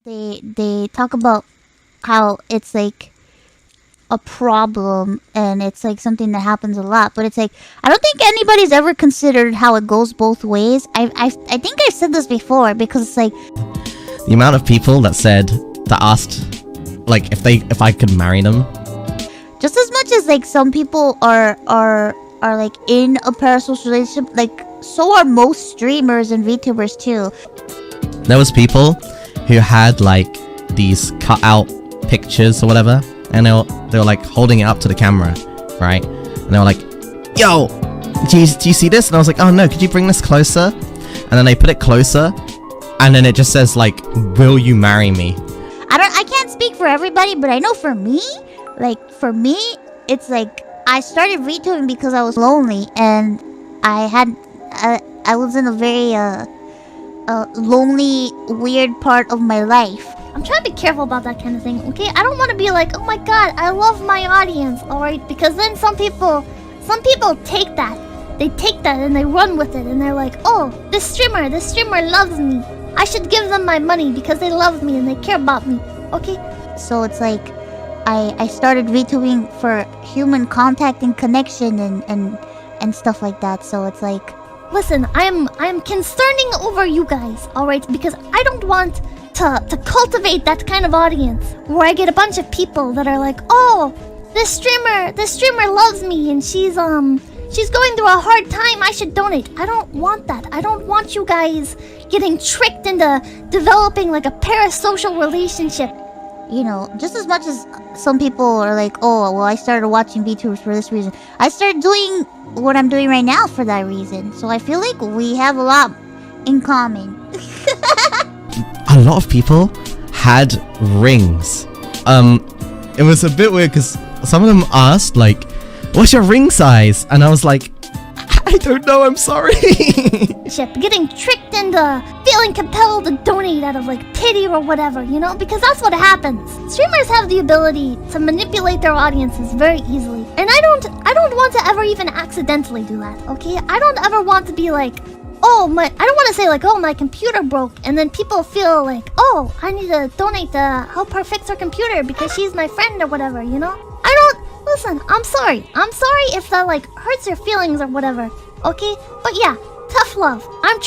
they talk about how it's like a problem and it's like something that happens a lot, but it's like I don't think anybody's ever considered how it goes both ways. I think I said this before, because it's like the amount of people that asked like if I could marry them. Just as much as like some people are like in a parasocial relationship, like so are most streamers and VTubers too. There was people who had like these cut out pictures or whatever, and they were like holding it up to the camera, right? And they were like, "Yo, do you see this?" And I was like, "Oh no, could you bring this closer?" And then they put it closer, and then it just says like, "Will you marry me?" I can't speak for everybody, but I know for me, it's like I started VTubing because I was lonely, and I was in a very lonely, weird part of my life. I'm trying to be careful about that kind of thing, okay? I don't want to be like, oh my god, I love my audience, alright? Because then some people take that. They take that and they run with it, and they're like, oh, this streamer loves me. I should give them my money because they love me and they care about me, okay? So it's like, I started VTubing for human contact and connection and stuff like that, so it's like... Listen, I'm concerning over you guys, alright? Because I don't want to cultivate that kind of audience where I get a bunch of people that are like, oh, this streamer loves me and she's going through a hard time, I should donate. I don't want that. I don't want you guys getting tricked into developing like a parasocial relationship. You know, just as much as some people are like, oh, well, I started watching VTubers for this reason, I started doing what I'm doing right now for that reason. So I feel like we have a lot in common. A lot of people had rings. It was a bit weird because some of them asked like, "What's your ring size?" And I was like, "I don't know, I'm sorry." Getting tricked into feeling compelled to donate out of like pity or whatever, you know? Because that's what happens. Streamers have the ability to manipulate their audiences very easily. And I don't want to ever even accidentally do that, okay? I don't ever want to be like, oh, I don't want to say like, oh, my computer broke, and then people feel like, oh, I need to donate to help her fix her computer because she's my friend or whatever, you know? Listen, I'm sorry if that like hurts your feelings or whatever, okay? But yeah, tough love. I'm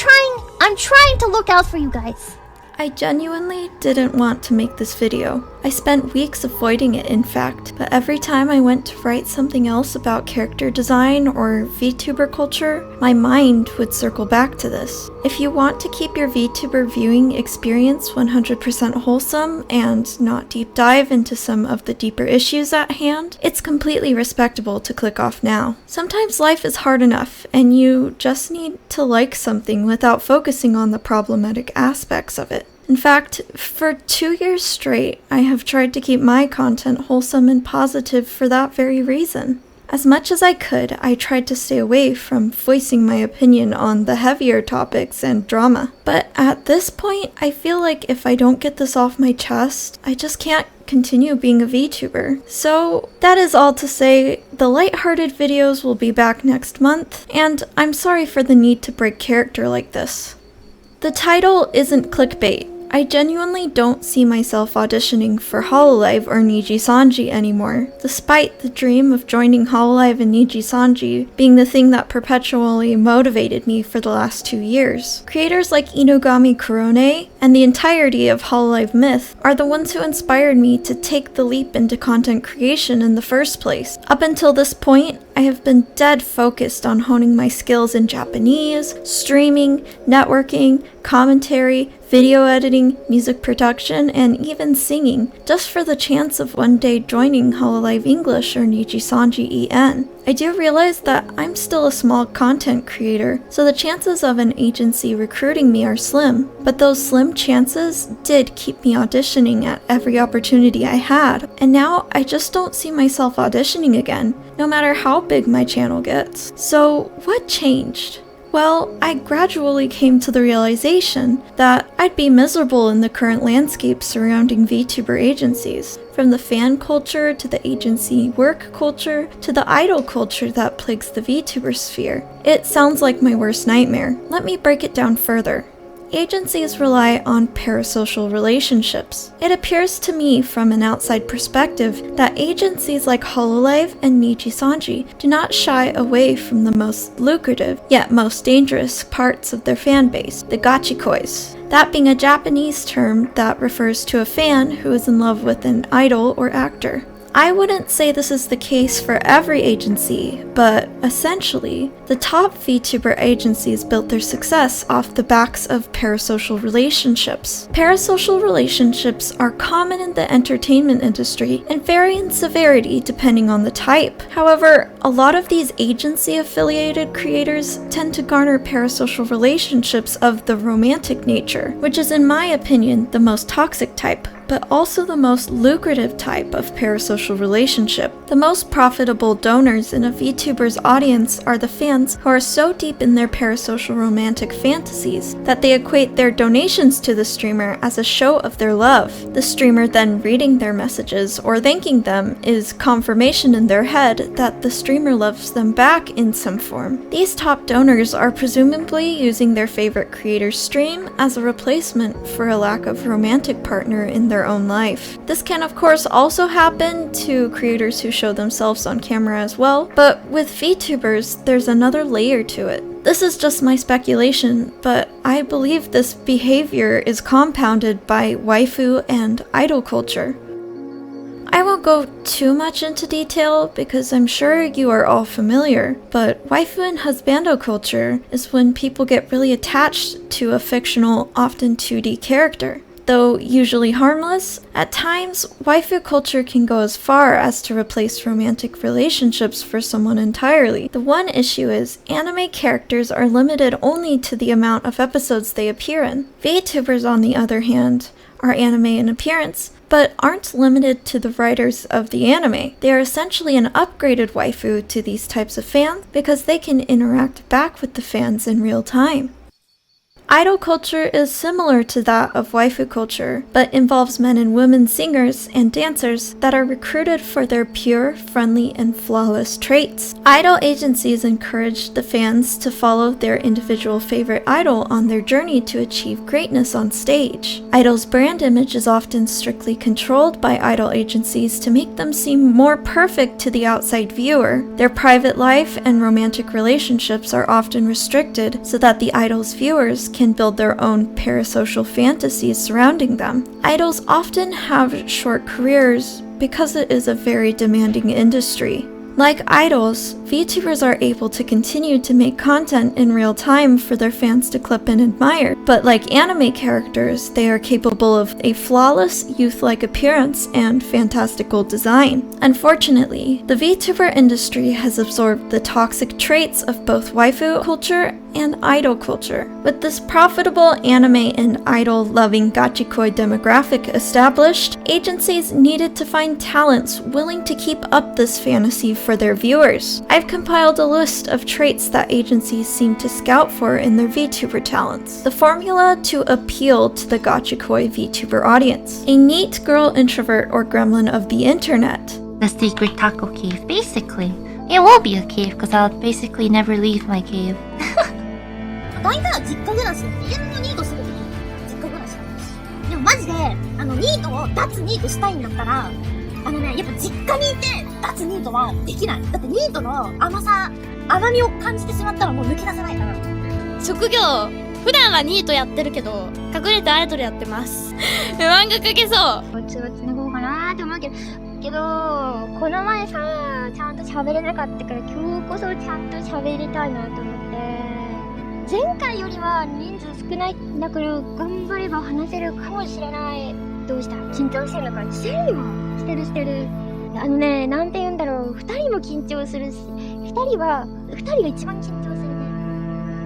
trying to look out for you guys. I genuinely didn't want to make this video. I spent weeks avoiding it, in fact, but every time I went to write something else about character design or VTuber culture, my mind would circle back to this. If you want to keep your VTuber viewing experience 100% wholesome and not deep dive into some of the deeper issues at hand, it's completely respectable to click off now. Sometimes life is hard enough, and you just need to like something without focusing on the problematic aspects of it. In fact, for 2 years straight, I have tried to keep my content wholesome and positive for that very reason. As much as I could, I tried to stay away from voicing my opinion on the heavier topics and drama. But at this point, I feel like if I don't get this off my chest, I just can't continue being a VTuber. So that is all to say, the lighthearted videos will be back next month, and I'm sorry for the need to break character like this. The title isn't clickbait. I genuinely don't see myself auditioning for Hololive or Nijisanji anymore, despite the dream of joining Hololive and Nijisanji being the thing that perpetually motivated me for the last 2 years. Creators like Inugami Kurone and the entirety of Hololive Myth are the ones who inspired me to take the leap into content creation in the first place. Up until this point, I have been dead focused on honing my skills in Japanese, streaming, networking, commentary, video editing, music production, and even singing, just for the chance of one day joining Hololive English or Nijisanji EN. I do realize that I'm still a small content creator, so the chances of an agency recruiting me are slim, but those slim chances did keep me auditioning at every opportunity I had, and now I just don't see myself auditioning again, no matter how big my channel gets. So what changed? Well, I gradually came to the realization that I'd be miserable in the current landscape surrounding VTuber agencies. From the fan culture to the agency work culture to the idol culture that plagues the VTuber sphere. It sounds like my worst nightmare. Let me break it down further. agencies rely on parasocial relationships. It appears to me from an outside perspective that agencies like Hololive and Nijisanji do not shy away from the most lucrative, yet most dangerous parts of their fan base, the Gachikois. That being a Japanese term that refers to a fan who is in love with an idol or actor. I wouldn't say this is the case for every agency, but essentially, the top VTuber agencies built their success off the backs of parasocial relationships. Parasocial relationships are common in the entertainment industry and vary in severity depending on the type. However, a lot of these agency-affiliated creators tend to garner parasocial relationships of the romantic nature, which is in my opinion the most toxic type, but also the most lucrative type of parasocial relationship. The most profitable donors in a VTuber's audience are the fans who are so deep in their parasocial romantic fantasies that they equate their donations to the streamer as a show of their love. The streamer then reading their messages or thanking them is confirmation in their head that the streamer loves them back in some form. These top donors are presumably using their favorite creator's stream as a replacement for a lack of romantic partner in their own life. This can of course also happen to creators who show themselves on camera as well, but with VTubers there's another layer to it. This is just my speculation, but I believe this behavior is compounded by waifu and idol culture. I won't go too much into detail because I'm sure you are all familiar, but waifu and husbando culture is when people get really attached to a fictional, often 2D character. Though usually harmless, at times, waifu culture can go as far as to replace romantic relationships for someone entirely. The one issue is, anime characters are limited only to the amount of episodes they appear in. VTubers, on the other hand, are anime in appearance, but aren't limited to the writers of the anime. They are essentially an upgraded waifu to these types of fans because they can interact back with the fans in real time. Idol culture is similar to that of waifu culture, but involves men and women singers and dancers that are recruited for their pure, friendly, and flawless traits. Idol agencies encourage the fans to follow their individual favorite idol on their journey to achieve greatness on stage. Idol's brand image is often strictly controlled by idol agencies to make them seem more perfect to the outside viewer. Their private life and romantic relationships are often restricted so that the idol's viewers can build their own parasocial fantasies surrounding them. Idols often have short careers because it is a very demanding industry. Like idols, VTubers are able to continue to make content in real time for their fans to clip and admire, but like anime characters, they are capable of a flawless, youth-like appearance and fantastical design. Unfortunately, the VTuber industry has absorbed the toxic traits of both waifu culture and idol culture. With this profitable anime and idol-loving Gachikoi demographic established, agencies needed to find talents willing to keep up this fantasy for their viewers. I've compiled a list of traits that agencies seem to scout for in their VTuber talents. The formula to appeal to the Gachikoi VTuber audience. A neat girl introvert or gremlin of the internet. The secret taco cave, basically. It will be a cave because I'll basically never leave my cave. 大体は実家暮らし、家のニートするとき実家暮らしなんです。でもマジで、ニートを脱ニートしたいんだったら、やっぱ実家にいて脱ニートはできない。だってニートの甘みを感じてしまったらもう抜け出せないから。職業、普段はニートやってるけど、隠れてアイドルやってます。漫画描けそう。ぼちぼちの方かなーって思うけど、この前さ、ちゃんと喋れなかったから今日こそちゃんと喋りたいなと思って。前回よりは人数少ないんだから頑張れば話せるかもしれない。どうした？緊張してるのか？してるよ。してる。なんて言うんだろう。二人も緊張するし、二人が一番緊張するね。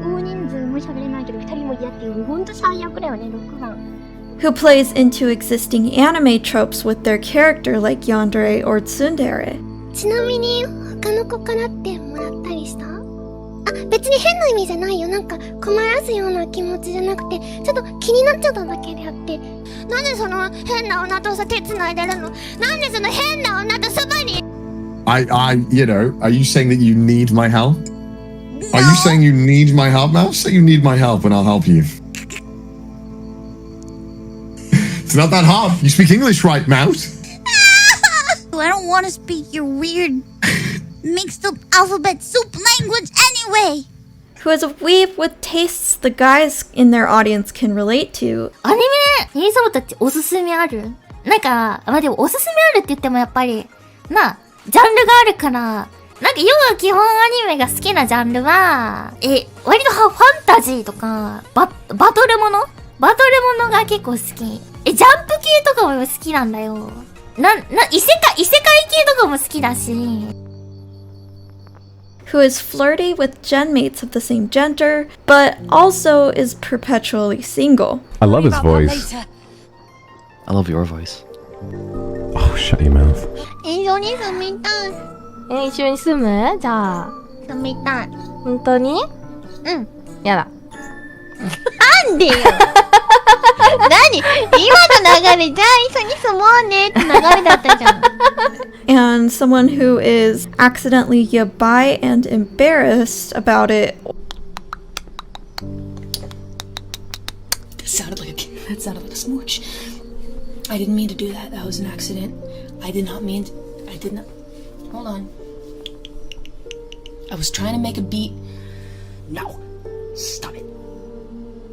大人数も喋れないけど二人も嫌っていうほんと最悪だよね。6番。Who plays into existing anime tropes with their character like yandere or tsundere. ちなみに他の子からってもらったりした？別に変な意味じゃないよ。なんか困らすような気持ちじゃなくて、ちょっと気になっちゃっただけであって。なんでその変な女とさ手繋いでるの？なんでその変な女とそばに？ are you saying that you need my help? Are you saying you need my help? I'll say you need my help and I'll help you. It's not that hard. You speak English, right, Mouse? I don't want to speak your weird mixed up alphabet soup language anyway. Who is a weeb with tastes the guys in their audience can relate to. アニメ、ヘイサボたちおすすめある？なんか、まあ、でもおすすめあるって言ってもやっぱり、ジャンルがあるから、なんか要は基本アニメが好きなジャンルは、割とファンタジーとか、バトルものが結構好き。ジャンプ系とかも好きなんだよ。異世界系とかも好きだし。Who is flirty with genmates of the same gender, but also is perpetually single. I love his voice. I love your voice. Oh, shut your mouth. 一緒に住みたい。一緒に住む？じゃあ。住みたい。本当に？うん。やだ。なんでよ。何？今の流れじゃあ一緒に住もうねって流れだったじゃん。And someone who is accidentally yabai and embarrassed about it. That sounded like a smooch. I didn't mean to do that. That was an accident. I did not. Hold on. I was trying to make a beat. No. Stop it.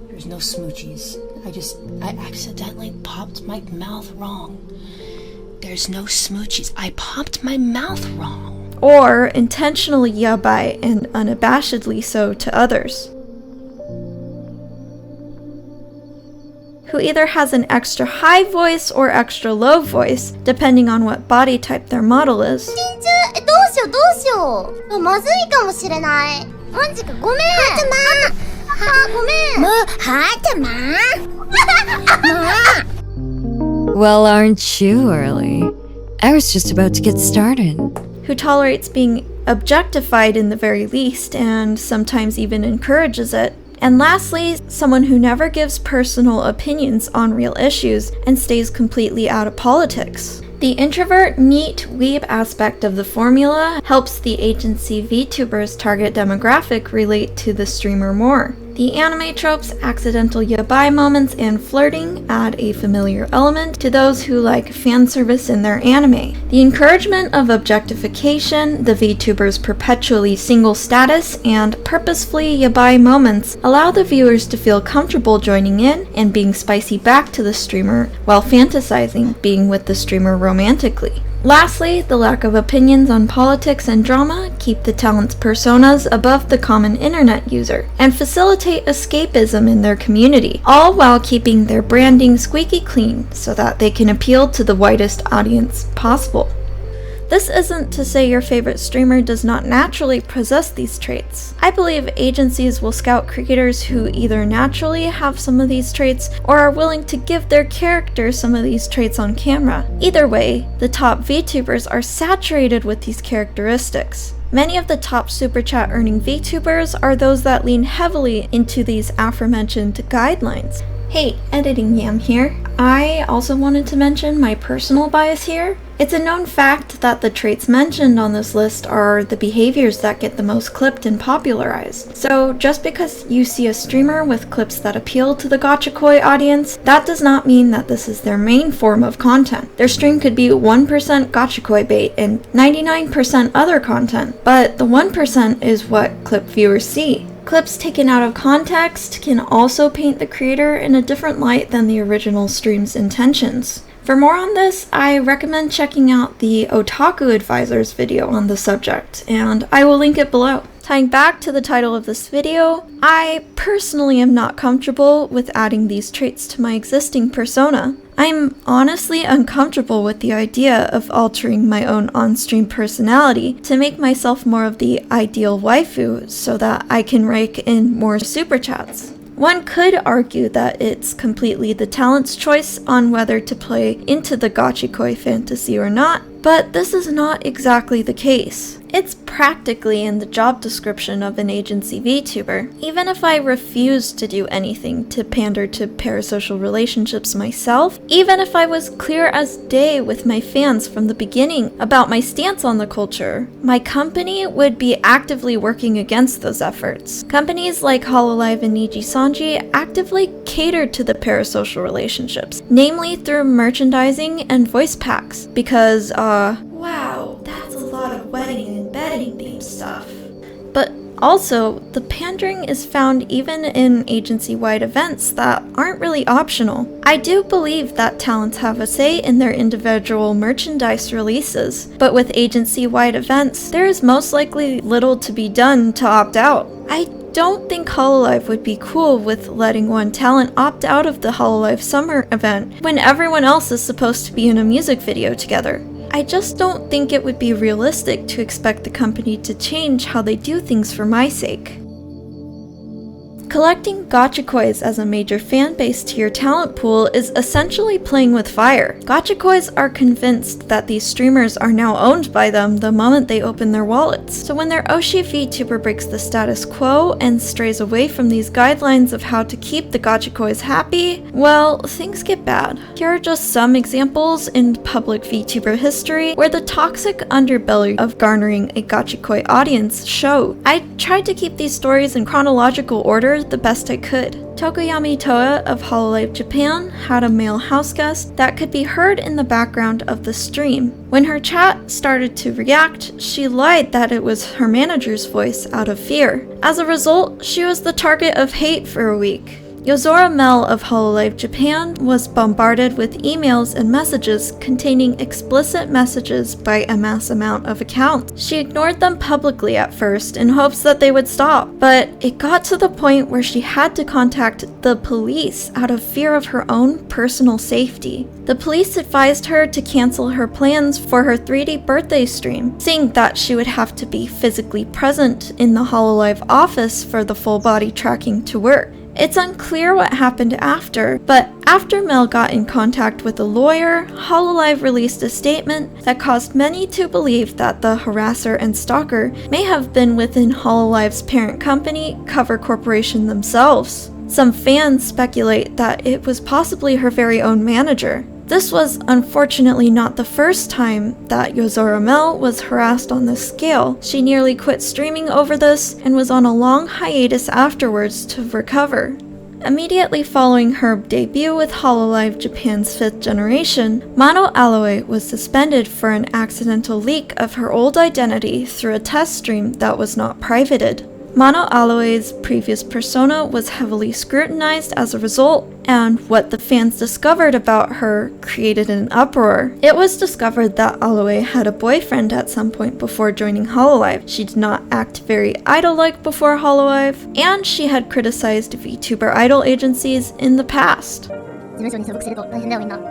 There's no smoochies. I accidentally popped my mouth wrong. There's no smoochies. I popped my mouth wrong. Or intentionally yabai and unabashedly so to others. Who either has an extra high voice or extra low voice, depending on what body type their model is. どうしよう。まずいかもしれない。マジか、ごめん。ごめん。Well, aren't you early? I was just about to get started. Who tolerates being objectified in the very least, and sometimes even encourages it. And lastly, someone who never gives personal opinions on real issues and stays completely out of politics. The introvert, neat, weeb aspect of the formula helps the agency VTubers' target demographic relate to the streamer more. The anime tropes, accidental yabai moments, and flirting add a familiar element to those who like fan service in their anime. The encouragement of objectification, the VTubers' perpetually single status, and purposefully yabai moments allow the viewers to feel comfortable joining in and being spicy back to the streamer while fantasizing being with the streamer romantically. Lastly, the lack of opinions on politics and drama keep the talent's personas above the common internet user and facilitate escapism in their community, all while keeping their branding squeaky clean so that they can appeal to the widest audience possible. This isn't to say your favorite streamer does not naturally possess these traits. I believe agencies will scout creators who either naturally have some of these traits or are willing to give their character some of these traits on camera. Either way, the top VTubers are saturated with these characteristics. Many of the top super chat earning VTubers are those that lean heavily into these aforementioned guidelines. Hey, Editing Yam here. I also wanted to mention my personal bias here. It's a known fact that the traits mentioned on this list are the behaviors that get the most clipped and popularized. So just because you see a streamer with clips that appeal to the Gachikoi audience, that does not mean that this is their main form of content. Their stream could be 1% Gachikoi bait and 99% other content, but the 1% is what clip viewers see. Clips taken out of context can also paint the creator in a different light than the original stream's intentions. For more on this, I recommend checking out the Otaku Advisor's video on the subject, and I will link it below. Tying back to the title of this video, I personally am not comfortable with adding these traits to my existing persona. I'm honestly uncomfortable with the idea of altering my own on-stream personality to make myself more of the ideal waifu so that I can rake in more super chats. One could argue that it's completely the talent's choice on whether to play into the Gachikoi fantasy or not, But this is not exactly the case. It's practically in the job description of an agency VTuber. Even if I refused to do anything to pander to parasocial relationships myself, even if I was clear as day with my fans from the beginning about my stance on the culture, my company would be actively working against those efforts. Companies like Hololive and Nijisanji actively cater to the parasocial relationships, namely through merchandising and voice packs, because, wow, that's a lot of wedding and bedding themed stuff. But also, the pandering is found even in agency-wide events that aren't really optional. I do believe that talents have a say in their individual merchandise releases, but with agency-wide events, there is most likely little to be done to opt out. I don't think Hololive would be cool with letting one talent opt out of the Hololive summer event when everyone else is supposed to be in a music video together. I just don't think it would be realistic to expect the company to change how they do things for my sake. Collecting Gachikois as a major fan base to your talent pool is essentially playing with fire. Gachikois are convinced that these streamers are now owned by them the moment they open their wallets. So when their Oshi VTuber breaks the status quo and strays away from these guidelines of how to keep the Gachikois happy, well, things get bad. Here are just some examples in public VTuber history where the toxic underbelly of garnering a Gachikoi audience showed. I tried to keep these stories in chronological order the best I could. Tokoyami Towa of Hololive Japan had a male house guest that could be heard in the background of the stream. When her chat started to react, she lied that it was her manager's voice out of fear. As a result, she was the target of hate for a week. Yozora Mel of Hololive Japan was bombarded with emails and messages containing explicit messages by a mass amount of accounts. She ignored them publicly at first in hopes that they would stop, but it got to the point where she had to contact the police out of fear of her own personal safety. The police advised her to cancel her plans for her 3D birthday stream, saying that she would have to be physically present in the Hololive office for the full body tracking to work. It's unclear what happened after, but after Mel got in contact with a lawyer, Hololive released a statement that caused many to believe that the harasser and stalker may have been within Hololive's parent company, Cover Corporation themselves. Some fans speculate that it was possibly her very own manager. This was unfortunately not the first time that Yozora Mel was harassed on this scale. She nearly quit streaming over this and was on a long hiatus afterwards to recover. Immediately following her debut with Hololive Japan's 5th generation, Mano Aloe was suspended for an accidental leak of her old identity through a test stream that was not privated. Mano Aloe's previous persona was heavily scrutinized as a result, and what the fans discovered about her created an uproar. It was discovered that Aloe had a boyfriend at some point before joining Hololive. She did not act very idol-like before Hololive, and she had criticized VTuber idol agencies in the past. 事務所に所属すると大変だよみんな。そ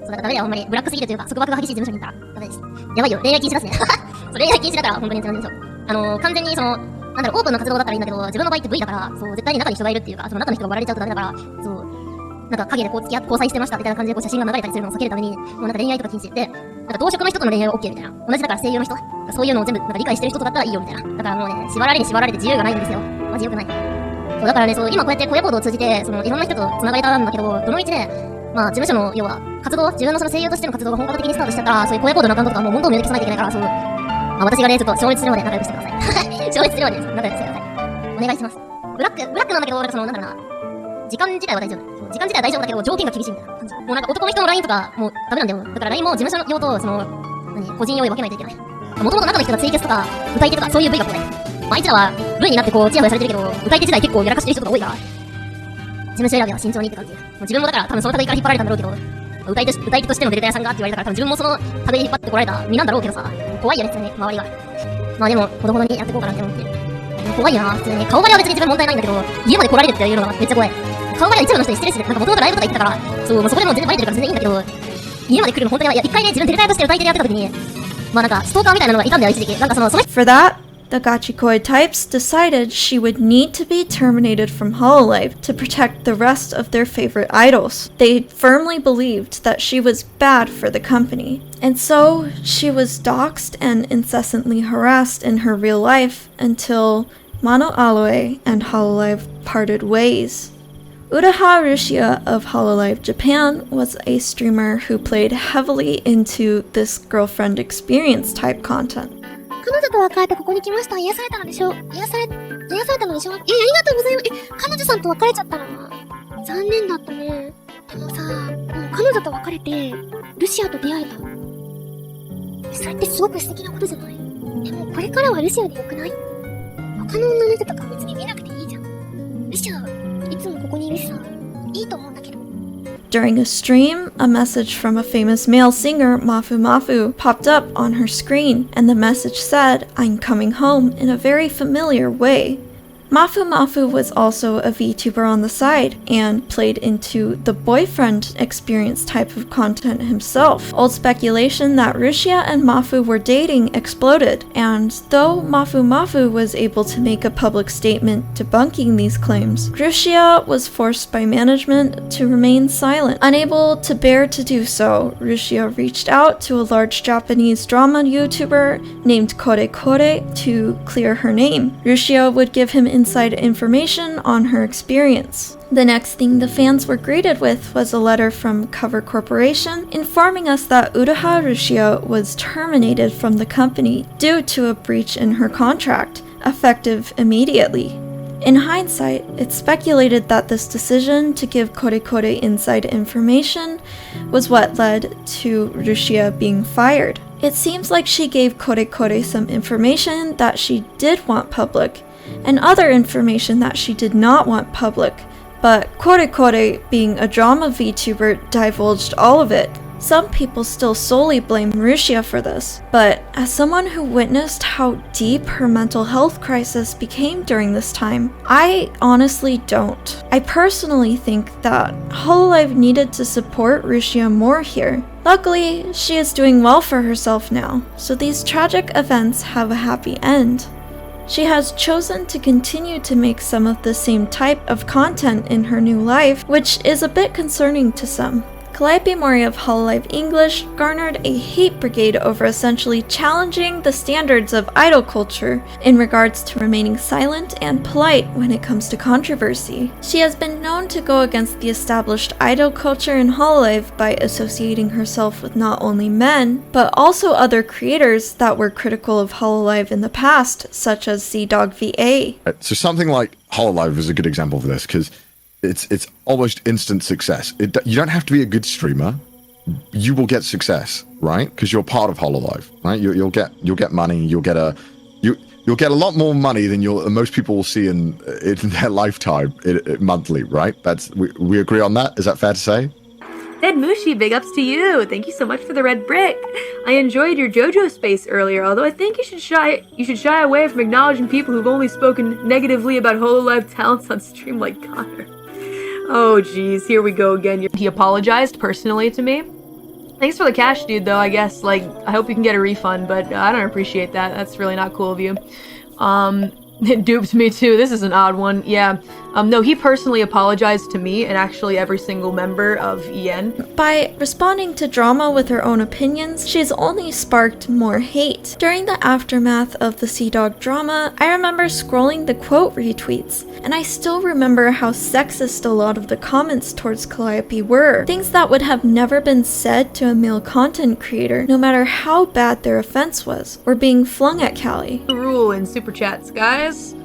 うだからダメだよほんまにブラックすぎるというか束縛が激しい事務所にいたらダメです。やばいよ恋愛禁止だしね。そう恋愛禁止だから本当になんでしょう。完全にそのなんだろうオープンの活動だったらいいんだけど自分の場合って V だからそう絶対に中に人がいるっていうかその中の人が割られちゃうとダメだからそうなんか影でこう交際してましたみたいな感じでこう写真が流れたりするのを避けるためにもうなんか恋愛とか禁止でなんか同職の人との恋愛は OK みたいな同じだから声優の人そういうのを全部なんか理解してる人とだったらいいよみたいなだからもうね縛られに縛られて自由がないんですよマジ良くないそうだからねそう今こうやって小屋行動を通じてそのいろんな人と繋がれたんだけどどの道でまあ事務所の要は活動自分のその声優としての活動が本格的にスタートしちゃったらそういう小屋行動のアカウントとかもう問答を見抜きさないといけないからそうまあ私がねちょっと消滅するまで仲良くしてください消滅するまで仲良くしてくださいお願いしますブラックなんだけどなんかそのなんだろうな時間自体は大丈夫時間自体は大丈夫だけど条件が厳しいみたいな感じもうなんか男の人の LINE とかもうダメなんだよだから LINE も事務所用とその個人用に分けないといけないもともと中の人がツイキャスとか歌い手とかそういう V がこうねまあいつらは V になってこうチヤホヤされてるけど歌い手時代結構やらかしてる人とか多いから事務所選びは慎重にって感じもう自分もだから多分その類から引っ張られたんだろうけど歌い手としてのデレタ屋さんがって言われたから多分自分もその類に引っ張ってこられた身なんだろうけどさ怖いよね普通に周りがまあでもほどほどにやっていこうかなって思って怖いな普通に顔バレは別に自分問題ないんだけど家まで来られるっていうのがめっちゃ怖い顔バレは一部の人に失礼してなんか元々ライブとか行ってたからそう、まあ、そこでも全然バレてるから全然いいんだけど家まで来るの本当にいや一回ね自分デレタ屋として歌い手でやってた時にまあなんかストーカーみたいなのがいたんだよ一時期なんかその For that, The Gachikoi types decided she would need to be terminated from Hololive to protect the rest of their favorite idols. They firmly believed that she was bad for the company. And so, she was doxxed and incessantly harassed in her real life until Mano Aloe and Hololive parted ways. Uruha Rushia of Hololive Japan was a streamer who played heavily into this girlfriend experience type content. 彼女と別れてここに来ました。癒されたのでしょ？癒されたのでしょ？ありがとうございます。彼女さんと別れちゃったの？残念だったね。でもさ、もう彼女と別れて、ルシアと出会えた。それってすごく素敵なことじゃない？でもこれからはルシアでよくない？他の女の人とか別に見なくていいじゃん。ルシア、いつもここにいるしさ、いいと思うんだけど。During a stream, a message from a famous male singer, Mafu Mafu, popped up on her screen, and the message said, "I'm coming home," in a very familiar way. Mafu Mafu was also a VTuber on the side and played into the boyfriend experience type of content himself. Old speculation that Rushia and Mafu were dating exploded, and though Mafu Mafu was able to make a public statement debunking these claims, Rushia was forced by management to remain silent. Unable to bear to do so, Rushia reached out to a large Japanese drama YouTuber named Kore Kore to clear her name. Rushia would give him inside information on her experience. The next thing the fans were greeted with was a letter from Cover Corporation informing us that Uruha Rushia was terminated from the company due to a breach in her contract, effective immediately. In hindsight, it's speculated that this decision to give Kore Kore inside information was what led to Rushia being fired. It seems like she gave Kore Kore some information that she did want public, and other information that she did not want public, but Kore Kore, being a drama VTuber, divulged all of it. Some people still solely blame Rushia for this, but as someone who witnessed how deep her mental health crisis became during this time, I honestly don't. I personally think that Hololive needed to support Rushia more here. Luckily, she is doing well for herself now, so these tragic events have a happy end. She has chosen to continue to make some of the same type of content in her new life, which is a bit concerning to some. Calliope Mori of Hololive English garnered a hate brigade over essentially challenging the standards of idol culture in regards to remaining silent and polite when it comes to controversy. She has been known to go against the established idol culture in Hololive by associating herself with not only men, but also other creators that were critical of Hololive in the past, such as CDawg VA. So something like Hololive is a good example of this, because it's almost instant success. You don't have to be a good streamer. You will get success, right? Because you're part of Hololive, right? You'll get money. You'll get a lot more money than most people will see in their lifetime monthly, right? We agree on that. Is that fair to say? Dead Mushi, big ups to you. Thank you so much for the red brick. I enjoyed your JoJo space earlier, although I think you should shy away from acknowledging people who've only spoken negatively about Hololive talents on stream like Connor. Oh geez, here we go again. He apologized personally to me. Thanks for the cash, dude, though, I guess. Like, I hope you can get a refund, but I don't appreciate that. That's really not cool of you. It duped me too. This is an odd one. Yeah. No, he personally apologized to me and actually every single member of EN. By responding to drama with her own opinions, she's only sparked more hate. During the aftermath of the CDawg drama, I remember scrolling the quote retweets, and I still remember how sexist a lot of the comments towards Calliope were. Things that would have never been said to a male content creator, no matter how bad their offense was, were being flung at Callie. Rule in super chats, guys.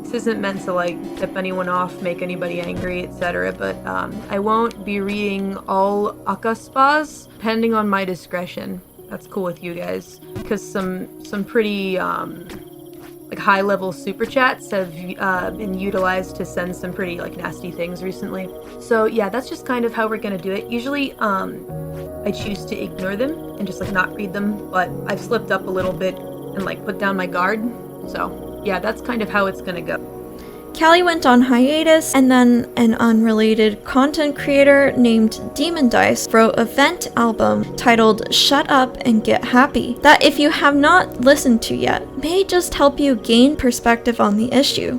This isn't meant to like tip anyone off, make anybody angry, etc. But I won't be reading all akaspas, depending on my discretion. That's cool with you guys, because some pretty like high-level super chats have been utilized to send some pretty like nasty things recently. So yeah, that's just kind of how we're gonna do it. Usually I choose to ignore them and just like not read them, but I've slipped up a little bit and like put down my guard. So yeah, that's kind of how it's gonna go. Callie went on hiatus, and then an unrelated content creator named Demon Dice wrote a vent album titled Shut Up and Get Happy that, if you have not listened to yet, may just help you gain perspective on the issue.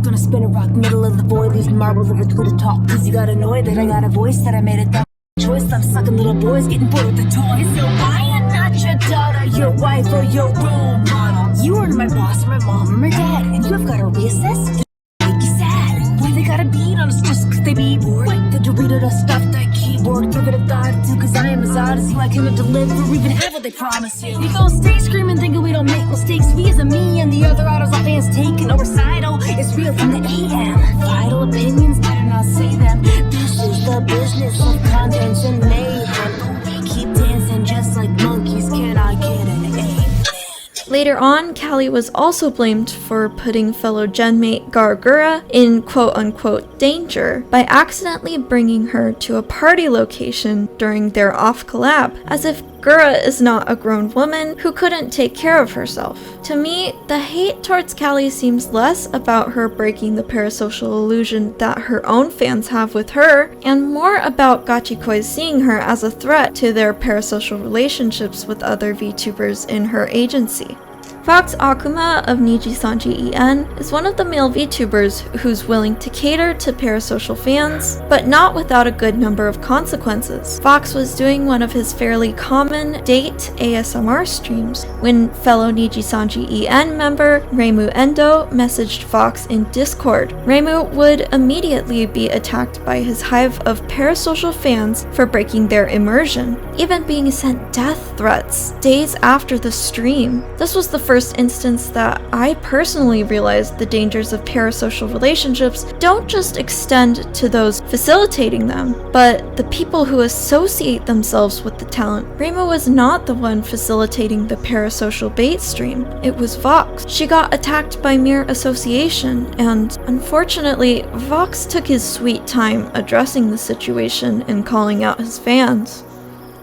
Gonna spin a rock, middle of the void, leave marbles over to the top. Cause you got annoyed that I got a voice, that I made it that choice. I'm sucking little boys, getting bored with the toys. So I am not your daughter, your wife, or your role model. You aren't my boss, or my mom, or my dad. And you have got to reassess. Make you sad. Why they gotta beat on us just cause they be bored? Like the Dorito to stuff that keyboard. Give it a thought or two, cause I am as odd as you. I cannot deliver, even have what they promise you. You gon' stay screaming, thinking we don't make mistakes. We as a me and the other idols, our fans taking over recital. It's real from the AM. Vital opinions, better not say them. This is the business of content and mayhem. We keep dancing just like monkeys. Can I get an A? Later on, Callie was also blamed for putting fellow genmate Gargura in quote-unquote danger by accidentally bringing her to a party location during their off-collab, as if Gura is not a grown woman who couldn't take care of herself. To me, the hate towards Callie seems less about her breaking the parasocial illusion that her own fans have with her, and more about Gachikoi seeing her as a threat to their parasocial relationships with other VTubers in her agency. Vox Akuma of Nijisanji EN is one of the male VTubers who's willing to cater to parasocial fans, but not without a good number of consequences. Vox was doing one of his fairly common date ASMR streams when fellow Nijisanji EN member Reimu Endo messaged Vox in Discord. Reimu would immediately be attacked by his hive of parasocial fans for breaking their immersion, even being sent death threats days after the stream. This was the first instance that I personally realized the dangers of parasocial relationships don't just extend to those facilitating them, but the people who associate themselves with the talent. Reimu was not the one facilitating the parasocial bait stream, it was Vox. She got attacked by mere association, and unfortunately, Vox took his sweet time addressing the situation and calling out his fans.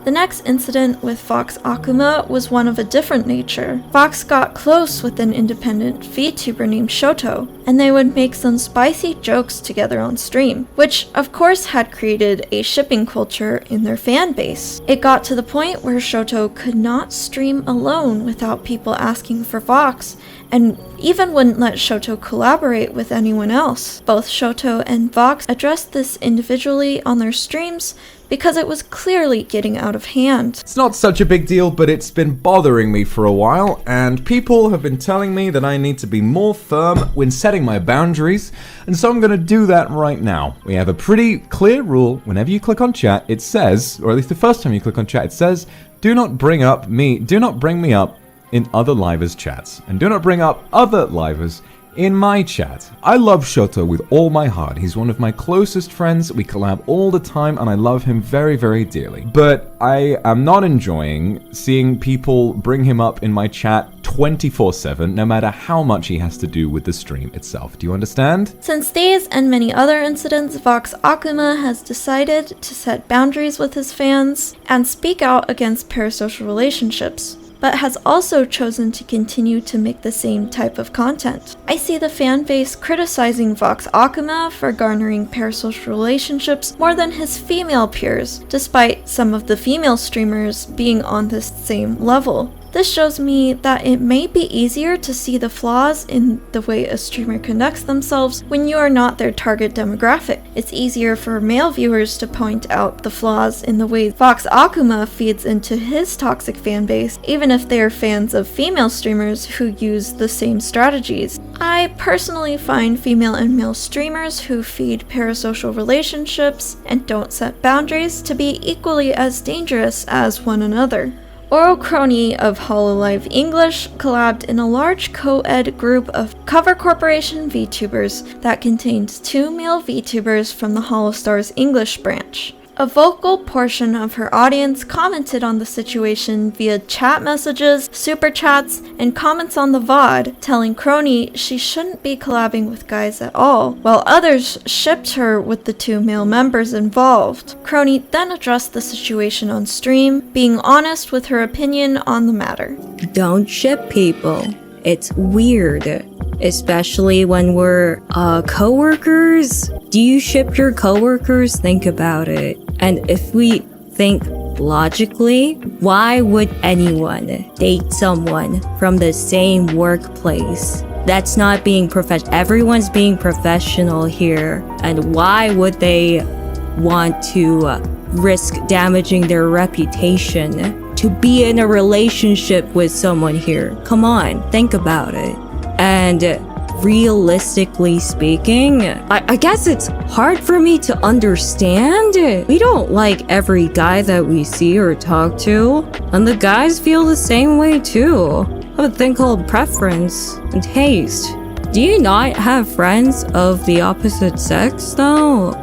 The next incident with Vox Akuma was one of a different nature. Vox got close with an independent VTuber named Shoto, and they would make some spicy jokes together on stream, which of course had created a shipping culture in their fan base. It got to the point where Shoto could not stream alone without people asking for Vox, and even wouldn't let Shoto collaborate with anyone else. Both Shoto and Vox addressed this individually on their streams because it was clearly getting out of hand. It's not such a big deal, but it's been bothering me for a while, and people have been telling me that I need to be more firm when setting my boundaries, and so I'm gonna do that right now. We have a pretty clear rule. Whenever you click on chat, it says, or at least the first time you click on chat, it says, do not bring me up in other livers' chats, and do not bring up other livers in my chat. I love Shoto with all my heart. He's one of my closest friends. We collab all the time and I love him very, very dearly. But I am not enjoying seeing people bring him up in my chat 24/7, no matter how much he has to do with the stream itself. Do you understand? Since these and many other incidents, Vox Akuma has decided to set boundaries with his fans and speak out against parasocial relationships, but has also chosen to continue to make the same type of content. I see the fan base criticizing Vox Akuma for garnering parasocial relationships more than his female peers, despite some of the female streamers being on this same level. This shows me that it may be easier to see the flaws in the way a streamer conducts themselves when you are not their target demographic. It's easier for male viewers to point out the flaws in the way Vox Akuma feeds into his toxic fanbase, even if they are fans of female streamers who use the same strategies. I personally find female and male streamers who feed parasocial relationships and don't set boundaries to be equally as dangerous as one another. Ouro Kronii of Hololive English collabed in a large co-ed group of Cover Corporation VTubers that contained 2 male VTubers from the Holostars English branch. A vocal portion of her audience commented on the situation via chat messages, super chats, and comments on the VOD, telling Kronii she shouldn't be collabing with guys at all, while others shipped her with the 2 male members involved. Kronii then addressed the situation on stream, being honest with her opinion on the matter. Don't ship people. It's weird, especially when we're coworkers. Do you ship your coworkers? Think about it. And if we think logically, why would anyone date someone from the same workplace? That's not being professional. Everyone's being professional here. And why would they want to risk damaging their reputation to be in a relationship with someone here? Come on, think about it. And realistically speaking, I guess it's hard for me to understand. We don't like every guy that we see or talk to, and the guys feel the same way too. I have a thing called preference and taste. Do you not have friends of the opposite sex though?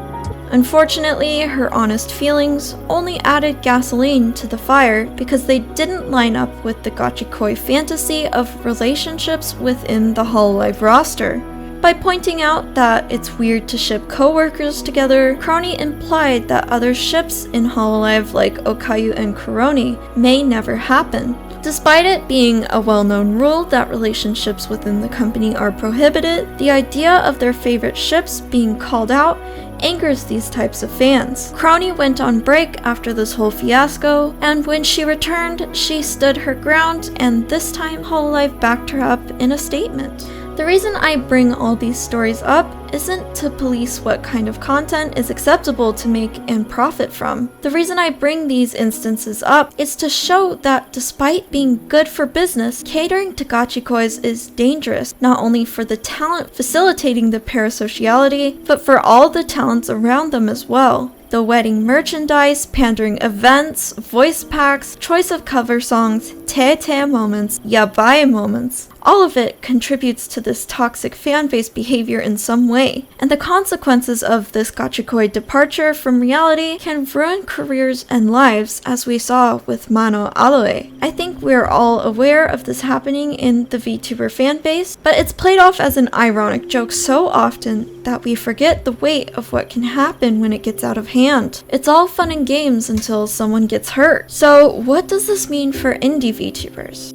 Unfortunately, her honest feelings only added gasoline to the fire because they didn't line up with the Gachikoi fantasy of relationships within the Hololive roster. By pointing out that it's weird to ship co-workers together, Kronii implied that other ships in Hololive like Okayu and Kronii may never happen. Despite it being a well-known rule that relationships within the company are prohibited, the idea of their favorite ships being called out angers these types of fans. Kronii went on break after this whole fiasco, and when she returned, she stood her ground, and this time Hololive backed her up in a statement. The reason I bring all these stories up isn't to police what kind of content is acceptable to make and profit from. The reason I bring these instances up is to show that despite being good for business, catering to gachikois is dangerous, not only for the talent facilitating the parasociality, but for all the talents around them as well. The wedding merchandise, pandering events, voice packs, choice of cover songs, te moments, yabai moments. All of it contributes to this toxic fanbase behavior in some way, and the consequences of this gachikoi departure from reality can ruin careers and lives, as we saw with Mano Aloe. I think we're all aware of this happening in the VTuber fanbase, but it's played off as an ironic joke so often that we forget the weight of what can happen when it gets out of hand. It's all fun and games until someone gets hurt. So what does this mean for indie VTubers?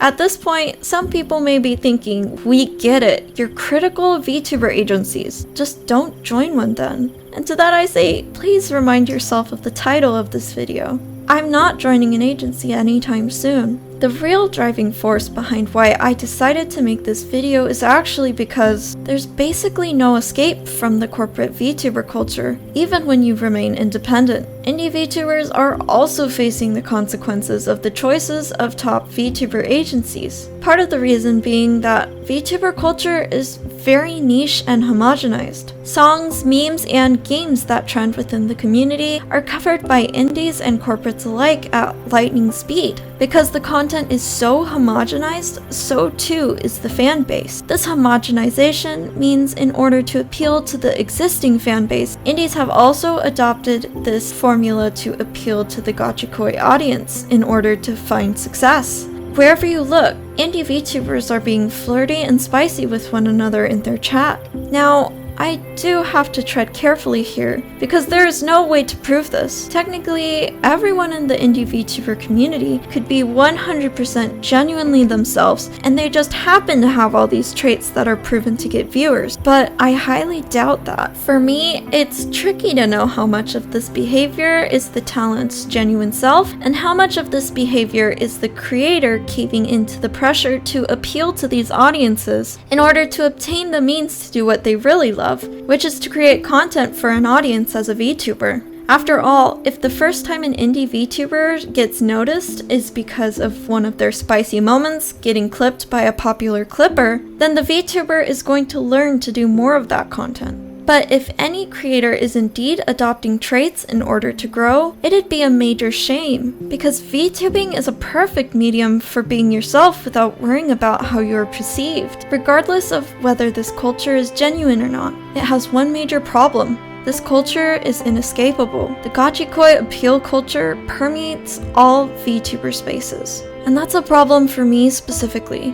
At this point, some people may be thinking, we get it, you're critical of VTuber agencies, just don't join one then. And to that I say, please remind yourself of the title of this video. I'm not joining an agency anytime soon. The real driving force behind why I decided to make this video is actually because there's basically no escape from the corporate VTuber culture, even when you remain independent. Indie VTubers are also facing the consequences of the choices of top VTuber agencies. Part of the reason being that VTuber culture is very niche and homogenized. Songs, memes, and games that trend within the community are covered by indies and corporates alike at lightning speed. Because the content is so homogenized, so too is the fan base. This homogenization means in order to appeal to the existing fan base, indies have also adopted this formula to appeal to the gachikoi audience in order to find success. Wherever you look, indie VTubers are being flirty and spicy with one another in their chat. Now, I do have to tread carefully here, because there is no way to prove this. Technically, everyone in the indie VTuber community could be 100% genuinely themselves, and they just happen to have all these traits that are proven to get viewers. But I highly doubt that. For me, it's tricky to know how much of this behavior is the talent's genuine self, and how much of this behavior is the creator caving into the pressure to appeal to these audiences in order to obtain the means to do what they really love, which is to create content for an audience as a VTuber. After all, if the first time an indie VTuber gets noticed is because of one of their spicy moments getting clipped by a popular clipper, then the VTuber is going to learn to do more of that content. But if any creator is indeed adopting traits in order to grow, it'd be a major shame, because VTubing is a perfect medium for being yourself without worrying about how you're perceived. Regardless of whether this culture is genuine or not, it has one major problem. This culture is inescapable. The gachikoi appeal culture permeates all VTuber spaces. And that's a problem for me specifically.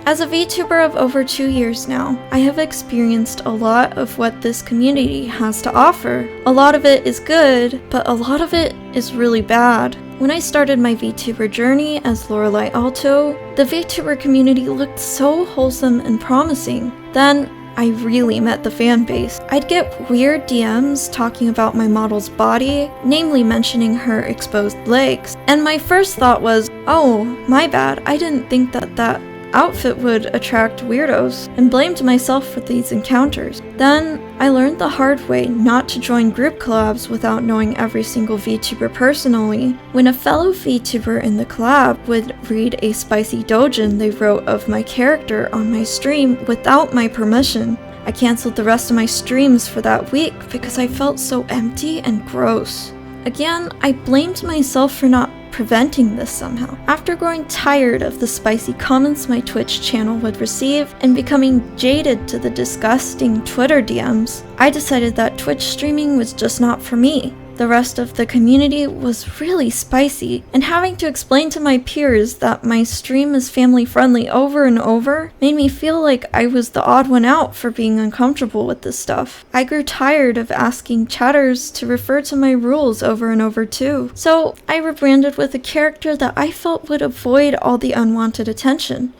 As a VTuber of over 2 years now, I have experienced a lot of what this community has to offer. A lot of it is good, but a lot of it is really bad. When I started my VTuber journey as Lorelei Alto, the VTuber community looked so wholesome and promising. Then, I really met the fan base. I'd get weird DMs talking about my model's body, namely mentioning her exposed legs, and my first thought was, oh, my bad, I didn't think that outfit would attract weirdos, and blamed myself for these encounters. Then, I learned the hard way not to join group collabs without knowing every single VTuber personally. When a fellow VTuber in the collab would read a spicy doujin they wrote of my character on my stream without my permission, I cancelled the rest of my streams for that week because I felt so empty and gross. Again, I blamed myself for not preventing this somehow. After growing tired of the spicy comments my Twitch channel would receive and becoming jaded to the disgusting Twitter DMs, I decided that Twitch streaming was just not for me. The rest of the community was really spicy, and having to explain to my peers that my stream is family friendly over and over made me feel like I was the odd one out for being uncomfortable with this stuff. I grew tired of asking chatters to refer to my rules over and over too, so I rebranded with a character that I felt would avoid all the unwanted attention,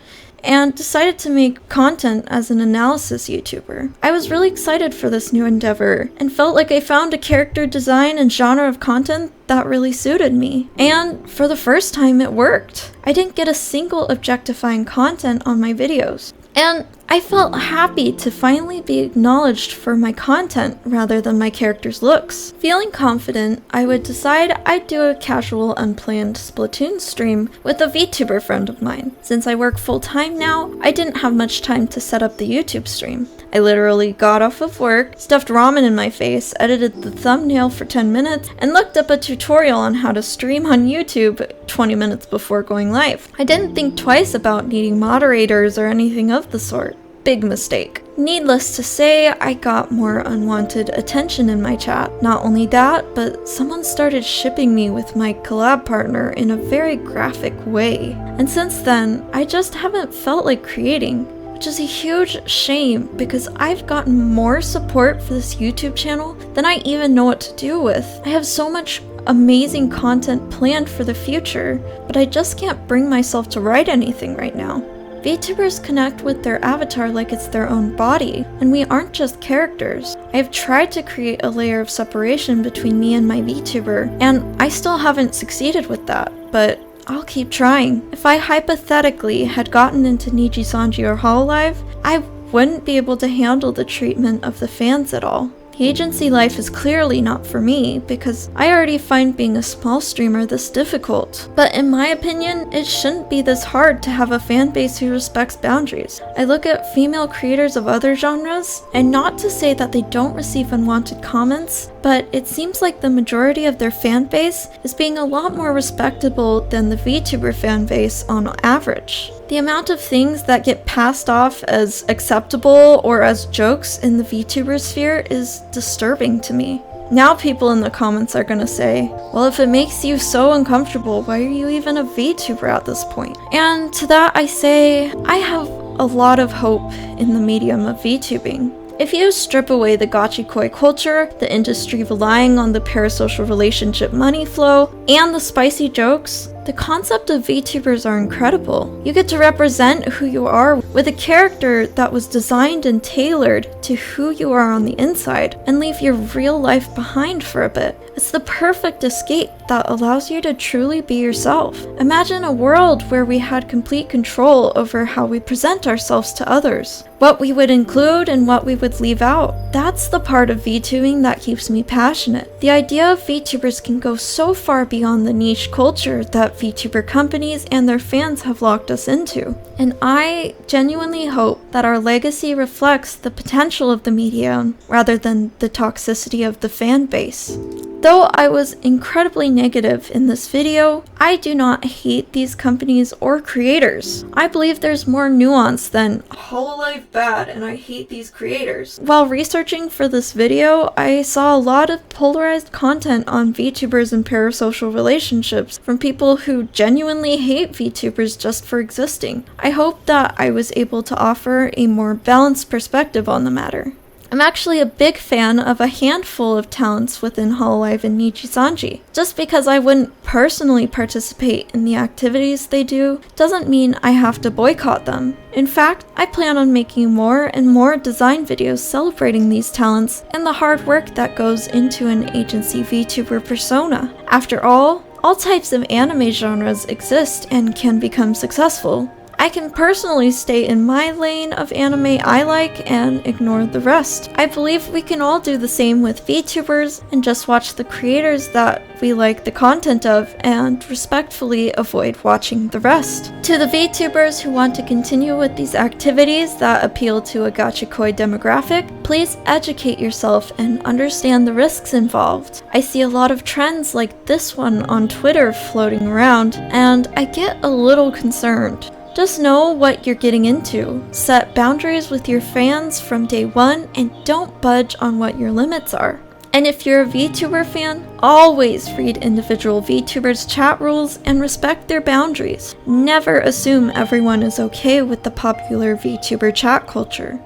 and decided to make content as an analysis YouTuber. I was really excited for this new endeavor, and felt like I found a character design and genre of content that really suited me. And for the first time, it worked. I didn't get a single objectifying content on my videos. And I felt happy to finally be acknowledged for my content rather than my character's looks. Feeling confident, I would decide I'd do a casual, unplanned Splatoon stream with a VTuber friend of mine. Since I work full-time now, I didn't have much time to set up the YouTube stream. I literally got off of work, stuffed ramen in my face, edited the thumbnail for 10 minutes, and looked up a tutorial on how to stream on YouTube 20 minutes before going live. I didn't think twice about needing moderators or anything of the sort. Big mistake. Needless to say, I got more unwanted attention in my chat. Not only that, but someone started shipping me with my collab partner in a very graphic way. And since then, I just haven't felt like creating, which is a huge shame because I've gotten more support for this YouTube channel than I even know what to do with. I have so much amazing content planned for the future, but I just can't bring myself to write anything right now. VTubers connect with their avatar like it's their own body, and we aren't just characters. I have tried to create a layer of separation between me and my VTuber, and I still haven't succeeded with that, but I'll keep trying. If I hypothetically had gotten into Nijisanji or Hololive, I wouldn't be able to handle the treatment of the fans at all. The agency life is clearly not for me because I already find being a small streamer this difficult. But in my opinion, it shouldn't be this hard to have a fan base who respects boundaries. I look at female creators of other genres, and not to say that they don't receive unwanted comments, but it seems like the majority of their fan base is being a lot more respectable than the VTuber fan base on average. The amount of things that get passed off as acceptable or as jokes in the VTuber sphere is disturbing to me. Now people in the comments are gonna say, well, if it makes you so uncomfortable, why are you even a VTuber at this point? And to that I say, I have a lot of hope in the medium of VTubing. If you strip away the Gachikoi culture, the industry relying on the parasocial relationship money flow, and the spicy jokes, the concept of VTubers are incredible. You get to represent who you are with a character that was designed and tailored to who you are on the inside, and leave your real life behind for a bit. It's the perfect escape that allows you to truly be yourself. Imagine a world where we had complete control over how we present ourselves to others, what we would include and what we would leave out. That's the part of VTubing that keeps me passionate. The idea of VTubers can go so far beyond the niche culture that VTuber companies and their fans have locked us into. And I genuinely hope that our legacy reflects the potential of the medium rather than the toxicity of the fan base. Though I was incredibly negative in this video, I do not hate these companies or creators. I believe there's more nuance than Hololive bad and I hate these creators. While researching for this video, I saw a lot of polarized content on VTubers and parasocial relationships from people who genuinely hate VTubers just for existing. I hope that I was able to offer a more balanced perspective on the matter. I'm actually a big fan of a handful of talents within Hololive and Nijisanji. Just because I wouldn't personally participate in the activities they do doesn't mean I have to boycott them. In fact, I plan on making more and more design videos celebrating these talents and the hard work that goes into an agency VTuber persona. After all types of anime genres exist and can become successful. I can personally stay in my lane of anime I like and ignore the rest. I believe we can all do the same with VTubers and just watch the creators that we like the content of and respectfully avoid watching the rest. To the VTubers who want to continue with these activities that appeal to a Gachikoi demographic, please educate yourself and understand the risks involved. I see a lot of trends like this one on Twitter floating around, and I get a little concerned. Just know what you're getting into. Set boundaries with your fans from day one and don't budge on what your limits are. And if you're a VTuber fan, always read individual VTubers' chat rules and respect their boundaries. Never assume everyone is okay with the popular VTuber chat culture.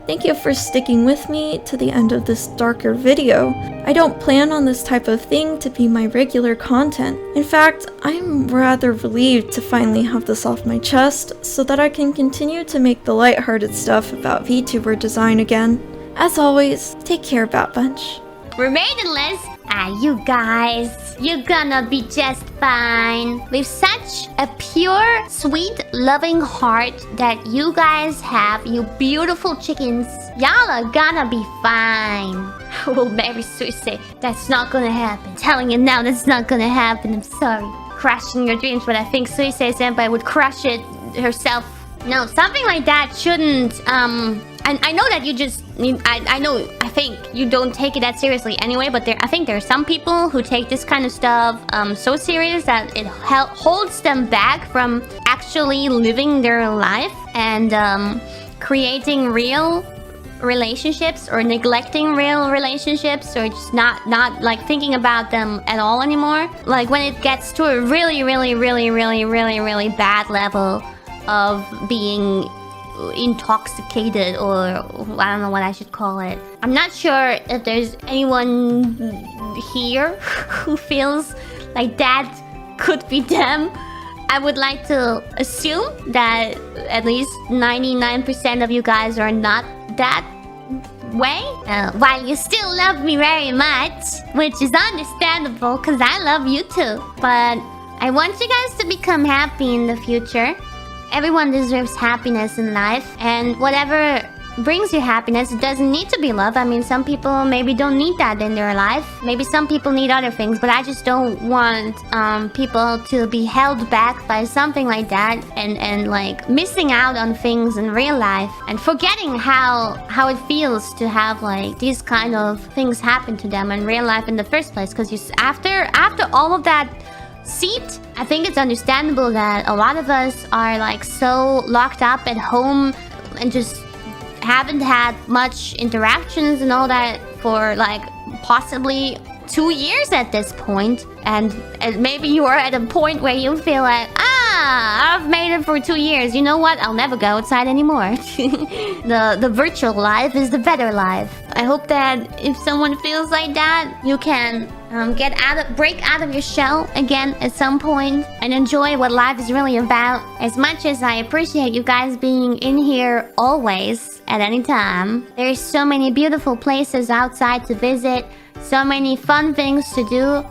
Thank you for sticking with me to the end of this darker video. I don't plan on this type of thing to be my regular content. In fact, I'm rather relieved to finally have this off my chest so that I can continue to make the lighthearted stuff about VTuber design again. As always, take care, Bat Bunch. Remainless? You guys, you're gonna be just fine. With such a pure, sweet, loving heart that you guys have, you beautiful chickens, y'all are gonna be fine. I will marry Suisei. That's not gonna happen. Telling you now, that's not gonna happen. I'm sorry. Crushing your dreams, but I think Suisei Senpai would crush it herself. No, something like that shouldn't, and I know that you just, I think you don't take it that seriously anyway, but I think there are some people who take this kind of stuff so serious that it holds them back from actually living their life and creating real relationships or neglecting real relationships or just not like thinking about them at all anymore. Like when it gets to a really bad level of being intoxicated, or I don't know what I should call it. I'm not sure if there's anyone here who feels like that could be them. I would like to assume that at least 99% of you guys are not that way. While you still love me very much, which is understandable because I love you too. But I want you guys to become happy in the future. Everyone deserves happiness in life, and whatever brings you happiness, it doesn't need to be love. I mean, some people maybe don't need that in their life. Maybe some people need other things, but I just don't want people to be held back by something like that and like missing out on things in real life and forgetting how it feels to have like these kind of things happen to them in real life in the first place. Because after all of that seat, I think it's understandable that a lot of us are like so locked up at home and just haven't had much interactions and all that for like possibly 2 years at this point. And maybe you are at a point where you feel like, I've made it for 2 years. You know what? I'll never go outside anymore. The virtual life is the better life. I hope that if someone feels like that, you can break out of your shell again at some point and enjoy what life is really about. As much as I appreciate you guys being in here always, at any time, there's so many beautiful places outside to visit, so many fun things to do,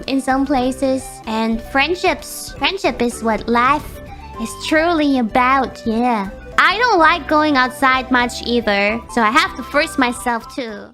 in some places, and friendship is what life is truly about. Yeah, I don't like going outside much either, so I have to force myself to.